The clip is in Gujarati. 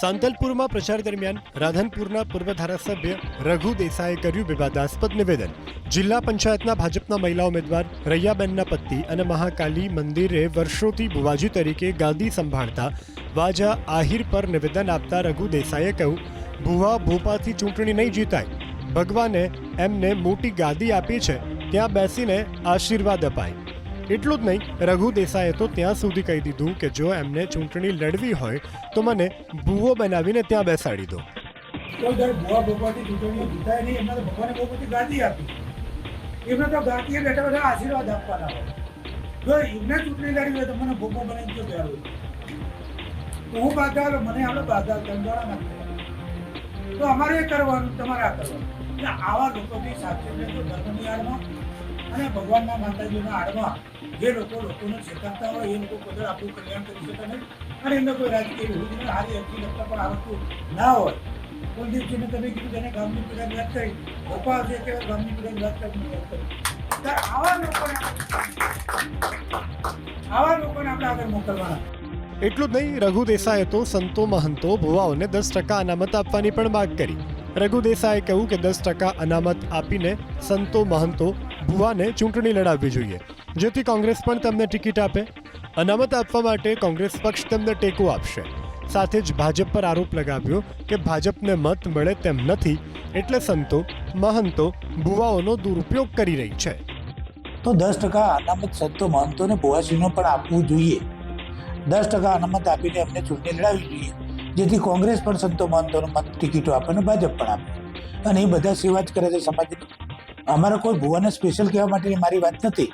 સાંતલપુરમાં પ્રચાર દરમિયાન રાધનપુરના પૂર્વ ધારાસભ્ય રઘુ દેસાઈએ કર્યું વિવાદાસ્પદ નિવેદન. જિલ્લા પંચાયતના ભાજપના મહિલા ઉમેદવાર રૈયાબેનના પતિ અને મહાકાલી મંદિરે વર્ષોથી બુવાજી તરીકે ગાદી સંભાળતા વાજા આહિર પર નિવેદન આપતા રઘુ દેસાઈએ કહ્યું, ભુવા ભોપાથી ચૂંટણી નહીં જીતાય. ભગવાને એમને મોટી ગાદી આપી છે, ત્યાં બેસીને આશીર્વાદ અપાય. એટલું જ નહીં, રઘુ દેસાઈએ તો ત્યાં સુધી કહી દીધું કે જો એમને ચૂંટણી લડવી હોય તો મને ભૂવો બનાવીને ત્યાં બેસાડી દો. કોઈ દર ભુવા ભોપાથી ચૂંટણીઓ જીતાય નહીં. એમને તો ભગવાને બહુ બધી ગાદી આપી. એમને તો ગાદીએ બેઠા બેઠા આશીર્વાદ આપવાના હોય. જો એમને ચૂંટણી લડવી હોય તો મને ભોપો બનાવી જો ગયા હોય હું બાધા મને આપણે બાધા કંદોળા નાખી તો અમારે એ કરવાનું, તમારે આ કરવાનું. એટલે આવા લોકોથી સાચવીને જો ધર્મની આડમાં અને ભગવાનના માતાજીના આડમાં જે લોકોને છેતરતા હોય એ લોકો પોતે આપણું કલ્યાણ કરી શકે નહીં. અને એમને કોઈ રાજકીય વિરોધીને હારી અરજી લગતા પણ આ વસ્તુ ના હોય. કુલદીપજીને તમે કીધું તેને ગામની પીડાની વાત કરી, ભોપાલ છે કે ગામની પીડાની વાત કરી. આવા લોકોને આપણે આગળ મોકલવાના. એટલું જ નહીં, રઘુ દેસાઈએ તો સંતો મહંતો ભુવાઓને 10% અનામત આપવાની પણ માંગ કરી. રઘુ દેસાઈએ કહ્યું કે 10% અનામત આપીને સંતો મહંતો ભુવાને ચૂંટણી લડાવવી જોઈએ, જેથી કોંગ્રેસ પણ તેમને ટિકિટ આપે. અનામત આપવા માટે કોંગ્રેસ પક્ષ તેમને ટેકો આપશે. સાથે જ ભાજપ પર આરોપ લગાવ્યો કે ભાજપને મત મળે તેમ નથી, એટલે સંતો મહંતો ભુવાઓનો દુરુપયોગ કરી રહી છે. તો 10% અનામત સંતો મહંતોને ભુવાશ્રીનો પણ આપવું જોઈએ. 10% અનામત આપીને એમને ચૂંટણી લડાવવી જોઈએ, જેથી કોંગ્રેસ પણ સંતો મહંતોને મત ટિકિટો આપે અને ભાજપ પણ આપે. અને એ બધા સેવા જ કરે છે સમાજની. અમારે કોઈ ભુવાને સ્પેશિયલ કહેવા માટેની મારી વાત નથી.